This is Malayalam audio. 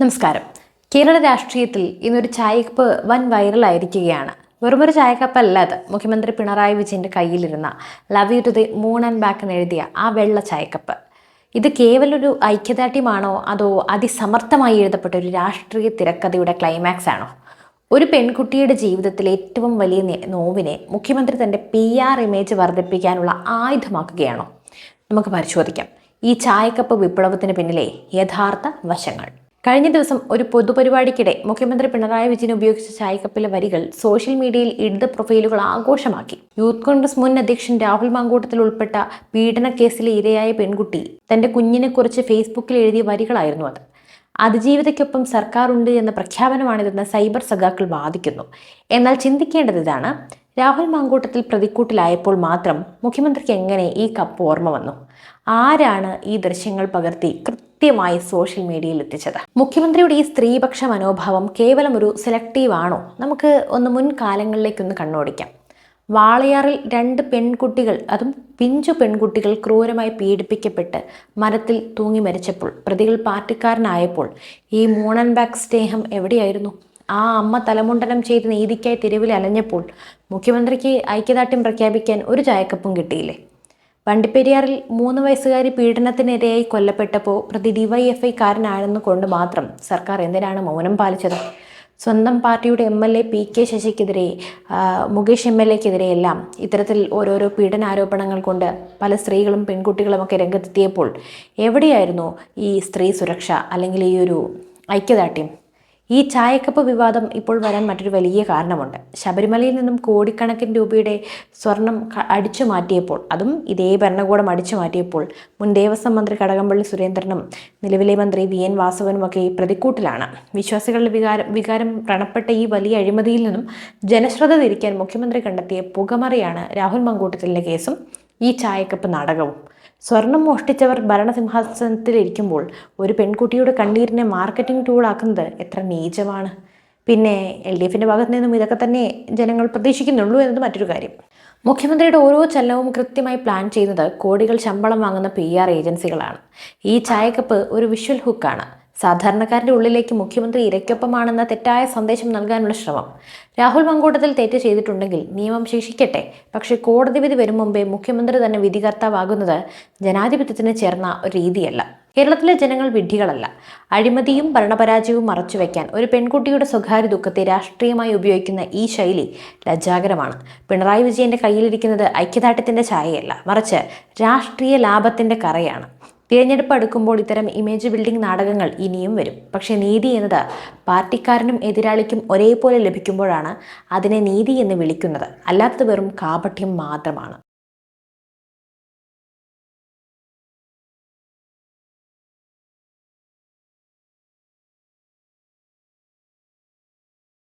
നമസ്കാരം. കേരള രാഷ്ട്രീയത്തിൽ ഇന്നൊരു ചായക്കപ്പ് വൻ വൈറലായിരിക്കുകയാണ്. വെറുമൊരു ചായക്കപ്പല്ല അത്. മുഖ്യമന്ത്രി പിണറായി വിജയന്റെ കയ്യിലിരുന്ന love you to the moon and back എന്നെഴുതിയ ആ വെള്ള ചായക്കപ്പ്. ഇത് കേവലം ഒരു ഐക്യദാർഢ്യമാണോ അതോ അതിസമർത്ഥമായി എഴുതപ്പെട്ട ഒരു രാഷ്ട്രീയ തിരക്കഥയുടെ ക്ലൈമാക്സ് ആണോ? ഒരു പെൺകുട്ടിയുടെ ജീവിതത്തിലെ ഏറ്റവും വലിയ നോവിനെ മുഖ്യമന്ത്രി തന്റെ PR ഇമേജ് വർദ്ധിപ്പിക്കാനുള്ള ആയുധമാക്കുകയാണോ? നമുക്ക് പരിശോധിക്കാം ഈ ചായക്കപ്പ് വിപ്ലവത്തിന് പിന്നിലെ യഥാർത്ഥ വശങ്ങൾ. കഴിഞ്ഞ ദിവസം ഒരു പൊതുപരിപാടിക്കിടെ മുഖ്യമന്ത്രി പിണറായി വിജയൻ ഉപയോഗിച്ച ചായക്കപ്പിലെ വരികൾ സോഷ്യൽ മീഡിയയിൽ ഇടത് പ്രൊഫൈലുകൾ ആഘോഷമാക്കി. യൂത്ത് കോൺഗ്രസ് മുൻ അധ്യക്ഷൻ രാഹുൽ മാങ്കൂട്ടത്തിൽ ഉൾപ്പെട്ട പീഡന കേസിലെ ഇരയായ പെൺകുട്ടി തന്റെ കുഞ്ഞിനെക്കുറിച്ച് ഫേസ്ബുക്കിൽ എഴുതിയ വരികളായിരുന്നു അത്. അതിജീവിതയ്ക്കൊപ്പം സർക്കാർ ഉണ്ട് എന്ന പ്രഖ്യാപനമാണിതെന്ന് സൈബർ സഖാക്കൾ വാദിക്കുന്നു. എന്നാൽ ചിന്തിക്കേണ്ടത് ഇതാണ്: രാഹുൽ മാങ്കൂട്ടത്തിൽ പ്രതിക്കൂട്ടിലായപ്പോൾ മാത്രം മുഖ്യമന്ത്രിക്ക് എങ്ങനെ ഈ കപ്പ് ഓർമ്മ വന്നു? ആരാണ് ഈ ദൃശ്യങ്ങൾ പകർത്തി കൃത്യമായി സോഷ്യൽ മീഡിയയിൽ എത്തിച്ചത്? മുഖ്യമന്ത്രിയുടെ ഈ സ്ത്രീപക്ഷ മനോഭാവം കേവലം ഒരു സെലക്റ്റീവ് ആണോ? നമുക്ക് മുൻകാലങ്ങളിലേക്കൊന്ന് കണ്ണോടിക്കാം. വാളയാറിൽ 2 പെൺകുട്ടികൾ, അതും പിഞ്ചു പെൺകുട്ടികൾ ക്രൂരമായി പീഡിപ്പിക്കപ്പെട്ട് മരത്തിൽ തൂങ്ങി മരിച്ചപ്പോൾ പ്രതികൾ പാർട്ടിക്കാരനായപ്പോൾ ഈ മൂൺ ആൻഡ് ബാക്ക് സ്നേഹം എവിടെയായിരുന്നു? ആ അമ്മ തലമുണ്ടനം ചെയ്ത് നീതിക്കായി തെരുവിൽ അലഞ്ഞപ്പോൾ മുഖ്യമന്ത്രിക്ക് ഐക്യദാർഢ്യം പ്രഖ്യാപിക്കാൻ ഒരു ചായക്കപ്പും കിട്ടിയില്ലേ? വണ്ടിപ്പെരിയാറിൽ 3 വയസ്സുകാരി പീഡനത്തിനിരയായി കൊല്ലപ്പെട്ടപ്പോൾ പ്രതി DYFI-കാരനാണെന്ന് കൊണ്ട് മാത്രം സർക്കാർ എന്തിനാണ് മൗനം പാലിച്ചത്? സ്വന്തം പാർട്ടിയുടെ MLA PK ശശിക്കെതിരെ, മുകേഷ് MLA-ക്കെതിരെയെല്ലാം ഇത്തരത്തിൽ ഓരോരോ പീഡനാരോപണങ്ങൾ കൊണ്ട് പല സ്ത്രീകളും പെൺകുട്ടികളുമൊക്കെ രംഗത്തെത്തിയപ്പോൾ എവിടെയായിരുന്നു ഈ സ്ത്രീ സുരക്ഷ അല്ലെങ്കിൽ ഈ ഒരു ഐക്യദാർഢ്യം? ഈ ചായക്കപ്പ് വിവാദം ഇപ്പോൾ വരാൻ മറ്റൊരു വലിയ കാരണമുണ്ട്. ശബരിമലയിൽ നിന്നും കോടിക്കണക്കിന് രൂപയുടെ സ്വർണം അടിച്ചു മാറ്റിയപ്പോൾ, അതും ഇതേ ഭരണകൂടം അടിച്ചു മാറ്റിയപ്പോൾ മുൻ ദേവസ്വം മന്ത്രി കടകംപള്ളി സുരേന്ദ്രനും നിലവിലെ മന്ത്രി VN വാസവനുമൊക്കെ ഈ പ്രതിക്കൂട്ടിലാണ്. വിശ്വാസികളുടെ വികാരം വ്രണപ്പെട്ട ഈ വലിയ അഴിമതിയിൽ നിന്നും ജനശ്രദ്ധ തിരിക്കാൻ മുഖ്യമന്ത്രി കണ്ടെത്തിയ പുകമറയാണ് രാഹുൽ മാങ്കൂട്ടത്തിലിൻ്റെ കേസും ഈ ചായക്കപ്പ് നാടകവും. സ്വർണം മോഷ്ടിച്ചവർ ഭരണസിംഹാസനത്തിലിരിക്കുമ്പോൾ ഒരു പെൺകുട്ടിയുടെ കണ്ണീരിനെ മാർക്കറ്റിംഗ് ടൂളാക്കുന്നത് എത്ര നീചമാണ്. പിന്നെ LDFിൻ്റെ ഭാഗത്ത് നിന്നും ഇതൊക്കെ തന്നെ ജനങ്ങൾ പ്രതീക്ഷിക്കുന്നുള്ളൂ എന്നത് മറ്റൊരു കാര്യം. മുഖ്യമന്ത്രിയുടെ ഓരോ ചലനവും കൃത്യമായി പ്ലാൻ ചെയ്യുന്നത് കോടികൾ ശമ്പളം വാങ്ങുന്ന PR ഏജൻസികളാണ്. ഈ ചായക്കപ്പ് ഒരു വിഷ്വൽ ഹുക്കാണ്. സാധാരണക്കാരുടെ ഉള്ളിലേക്ക് മുഖ്യമന്ത്രി ഇരയ്ക്കൊപ്പമാണെന്ന തെറ്റായ സന്ദേശം നൽകാനുള്ള ശ്രമം. രാഹുൽ മാങ്കൂട്ടത്തിൽ തെറ്റ് ചെയ്തിട്ടുണ്ടെങ്കിൽ നിയമം ശിക്ഷിക്കട്ടെ, പക്ഷേ കോടതി വിധി വരും മുമ്പേ മുഖ്യമന്ത്രി തന്നെ വിധികർത്താവാകുന്നത് ജനാധിപത്യത്തിന് ചേർന്ന ഒരു രീതിയല്ല. കേരളത്തിലെ ജനങ്ങൾ വിഡ്ഢികളല്ല. അഴിമതിയും ഭരണപരാജയവും മറച്ചുവെക്കാൻ ഒരു പെൺകുട്ടിയുടെ സ്വകാര്യ ദുഃഖത്തെ രാഷ്ട്രീയമായി ഉപയോഗിക്കുന്ന ഈ ശൈലി ലജ്ജാകരമാണ്. പിണറായി വിജയന്റെ കയ്യിലിരിക്കുന്നത് ഐക്യദാർഢ്യത്തിന്റെ ചായയല്ല, മറിച്ച് രാഷ്ട്രീയ ലാഭത്തിന്റെ കറയാണ്. തിരഞ്ഞെടുപ്പ് അടുക്കുമ്പോൾ ഇത്തരം ഇമേജ് ബിൽഡിംഗ് നാടകങ്ങൾ ഇനിയും വരും. പക്ഷേ നീതി എന്നത് പാർട്ടിക്കാരനും എതിരാളിക്കും ഒരേപോലെ ലഭിക്കുമ്പോഴാണ് അതിനെ നീതി എന്ന് വിളിക്കുന്നത്. അല്ലാത്തത് വെറും കാപട്യം മാത്രമാണ്.